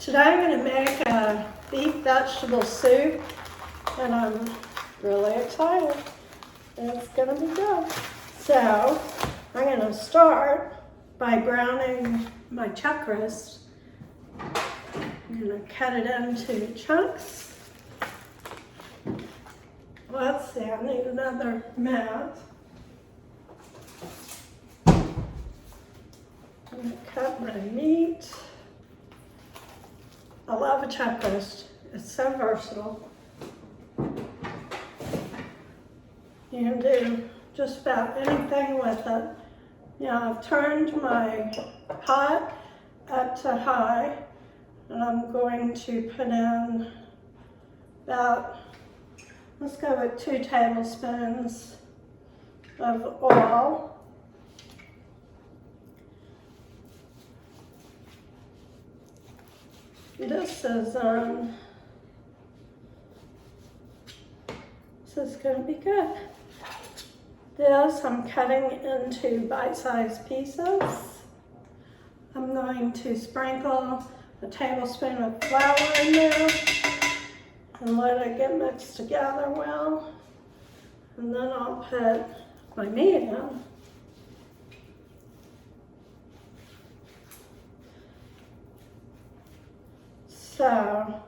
Today I'm going to make a beef vegetable soup, and I'm really excited. It's going to be good. So I'm going to start by browning my chuck roast. I'm going to cut it into chunks. Let's see, I need another mat. I'm going to cut my meat. I love a chuck roast. It's so versatile. You can do just about anything with it. Now I've turned my pot up to high, and I'm going to put in about, let's go with 2 tablespoons of oil. This is going to be good. This I'm cutting into bite-sized pieces. I'm going to sprinkle a tablespoon of flour in there and let it get mixed together well. And then I'll put my meat in. So,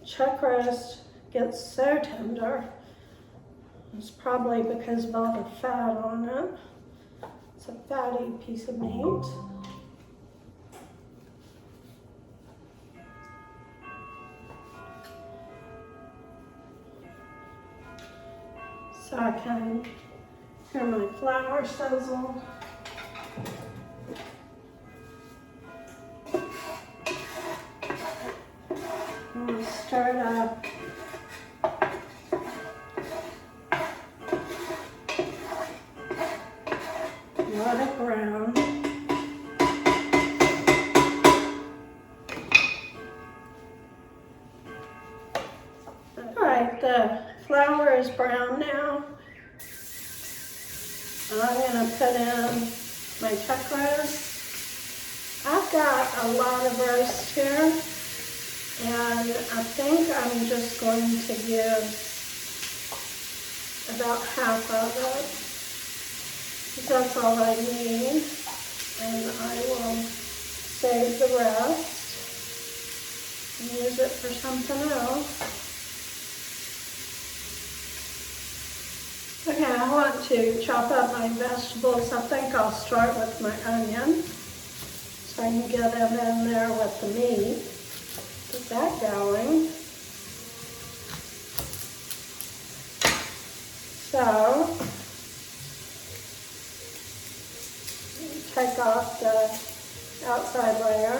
chuck roast gets so tender. It's probably because of all the fat on it. It's a fatty piece of meat. So I can hear my flour sizzle. I'm going to stir it up. Let it brown. Alright, the flour is brown now. And I'm going to put in my chuck roast. I've got a lot of roast here. And I think I'm just going to give about half of it, because that's all I need, and I will save the rest and use it for something else. Okay, I want to chop up my vegetables. I think I'll start with my onion, so I can get them in there with the meat. Get that going. So, take off the outside layer.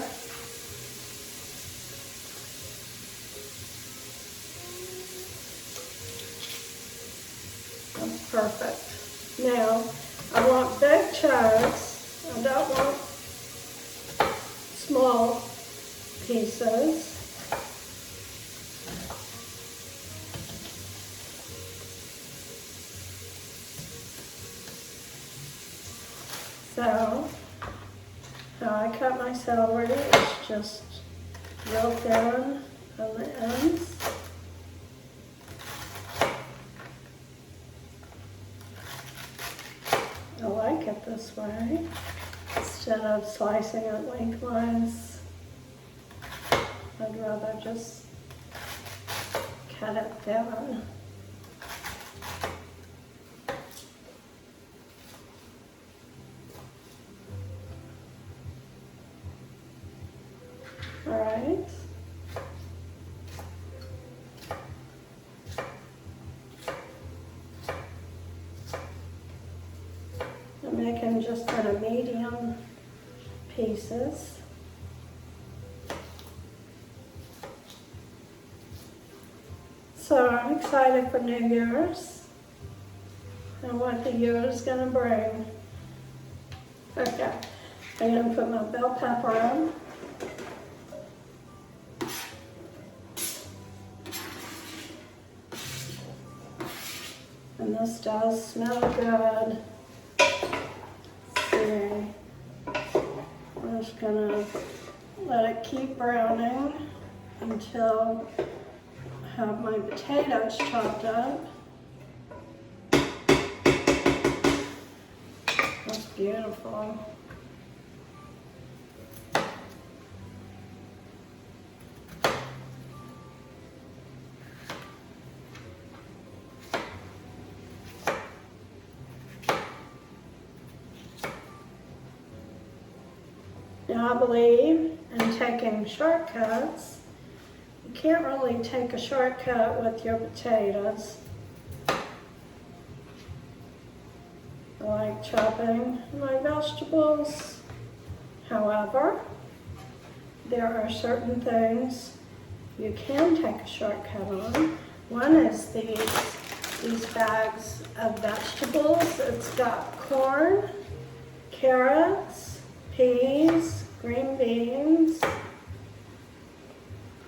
That's perfect. Now, I want big chunks. I don't want small pieces. So, how I cut my celery is just real thin on the ends. I like it this way, instead of slicing it lengthwise. I'd rather just cut it thin. All right. I'm making just kind of medium pieces. So I'm excited for New Year's and what the year is going to bring. Okay, I'm going to put my bell pepper in. And this does smell good. Let's see. just gonna let it keep browning until I have my potatoes chopped up. That's beautiful. Now I believe in taking shortcuts. You can't really take a shortcut with your potatoes. I like chopping my vegetables. However, there are certain things you can take a shortcut on. One is these bags of vegetables. It's got corn, carrots, peas, green beans,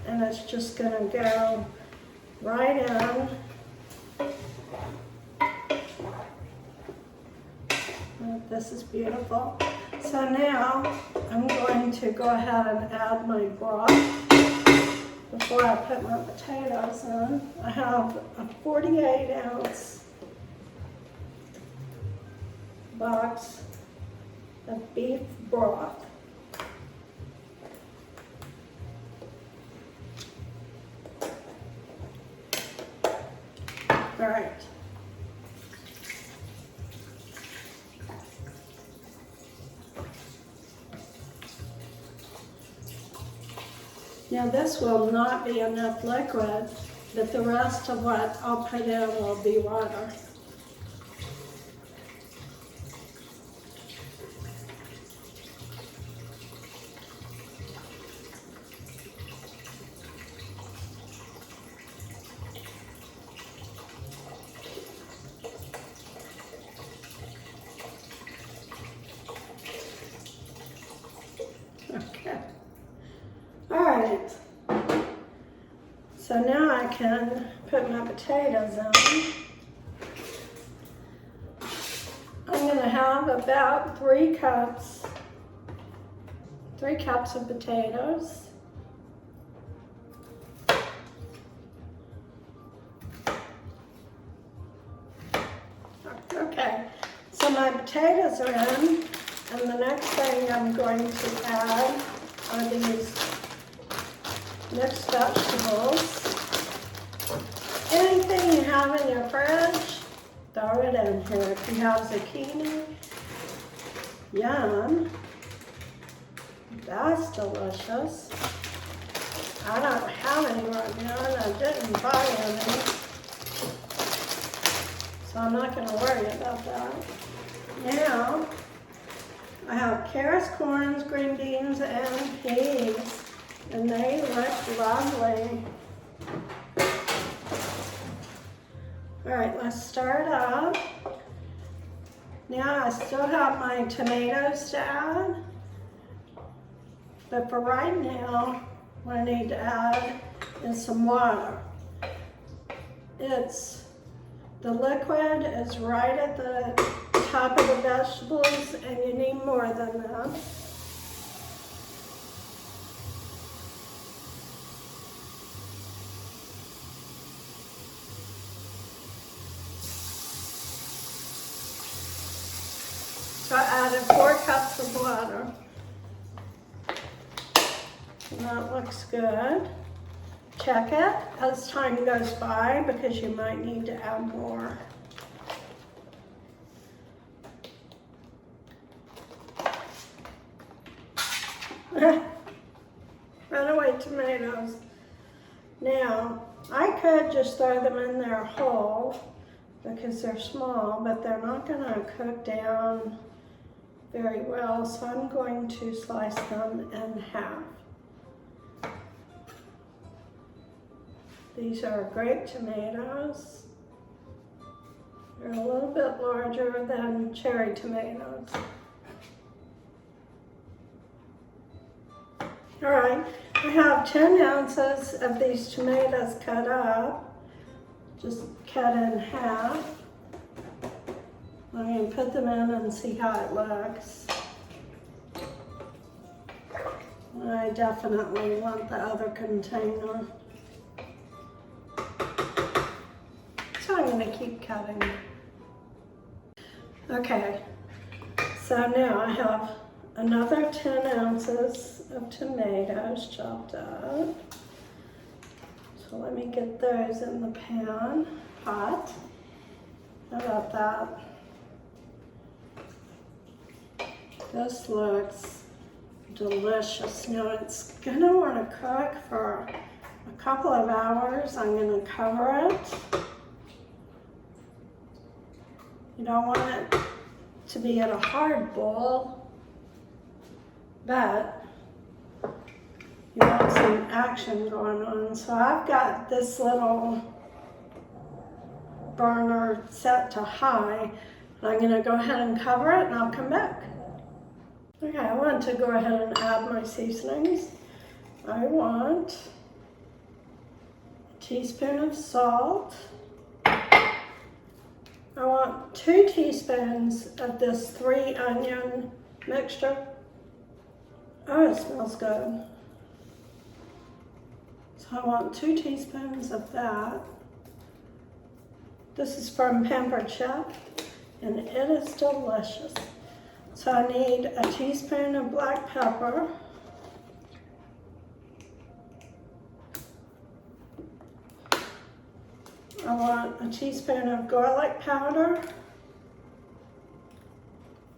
and it's just gonna go right in. Oh, this is beautiful. So now I'm going to go ahead and add my broth before I put my potatoes in. I have a 48-ounce box of beef broth. All right. Now this will not be enough liquid, but the rest of what I'll put in will be water. Okay. All right. So now I can put my potatoes in. I'm going to have about 3 cups of potatoes. Okay, so my potatoes are in, and the next thing I'm going to add are these mixed vegetables. Anything you have in your fridge, throw it in here. If you have zucchini, yum. That's delicious. I don't have any right now, and I didn't buy any, so I'm not going to worry about that. Now, I have carrots, corns, green beans, and peas, and they look lovely. All right, let's start up. Now I still have my tomatoes to add, but for right now, what I need to add is some water. The liquid is right at the top of the vegetables, and you need more than that. So I added 4 cups of water. And that looks good. Check it as time goes by because you might need to add more. Runaway tomatoes. Now, I could just throw them in there whole because they're small, but they're not going to cook down very well, so I'm going to slice them in half. These are grape tomatoes. They're a little bit larger than cherry tomatoes. All right, I have 10 ounces of these tomatoes cut up, just cut in half. I'm going to put them in and see how it looks. I definitely want the other container. So I'm going to keep cutting. Okay, so now I have another 10 ounces of tomatoes chopped up. So let me get those in the pan, hot. How about that? This looks delicious. Now it's gonna wanna cook for a couple of hours. I'm gonna cover it. You don't want it to be at a hard boil, but you want some action going on. So I've got this little burner set to high. I'm going to go ahead and cover it and I'll come back. Okay, I want to go ahead and add my seasonings. I want a teaspoon of salt. I want 2 teaspoons of this 3 onion mixture. Oh, it smells good. So I want 2 teaspoons of that. This is from Pampered Chef, and it is delicious. So I need a teaspoon of black pepper. I want a teaspoon of garlic powder.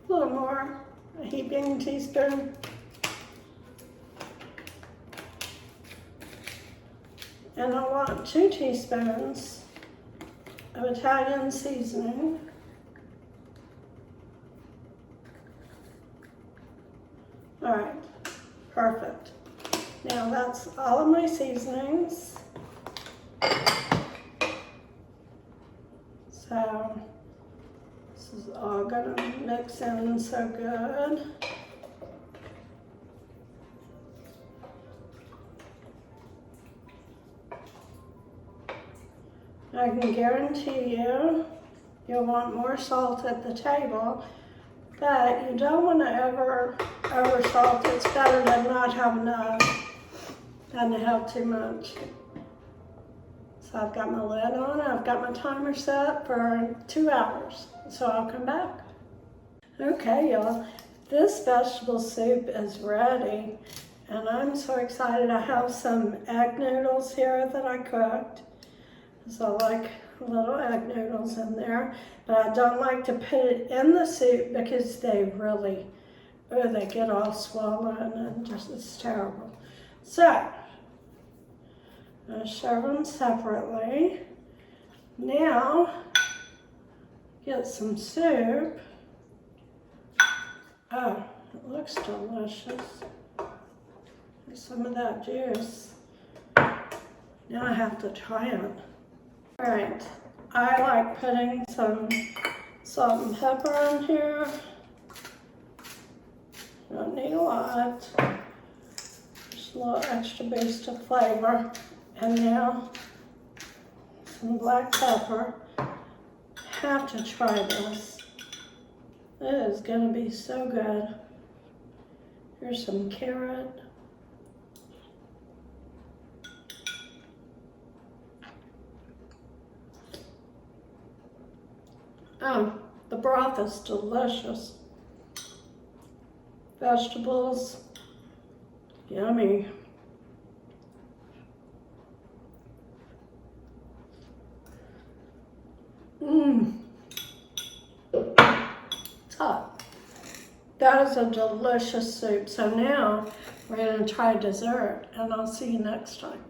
A little more, a heaping teaspoon. And I want 2 teaspoons of Italian seasoning. All right, perfect. Now that's all of my seasonings. So this is all gonna mix in so good. I can guarantee you'll want more salt at the table, but you don't want to over salt. It's better to not have enough than to have too much. So I've got my lid on, I've got my timer set for 2 hours, so I'll come back. Okay, y'all, this vegetable soup is ready, and I'm so excited. I have some egg noodles here that I cooked. So I like little egg noodles in there, but I don't like to put it in the soup because they really, they get all swollen and just, it's terrible. So, I'm going to serve them separately. Now, get some soup. Oh, it looks delicious. There's some of that juice. Now I have to try it. All right, I like putting some salt and pepper on here. Don't need a lot. Just a little extra boost of flavor. And now some black pepper. Have to try this. It is gonna be so good. Here's some carrot. Oh, the broth is delicious. Vegetables, yummy. It's hot. That is a delicious soup. So now we're going to try dessert, and I'll see you next time.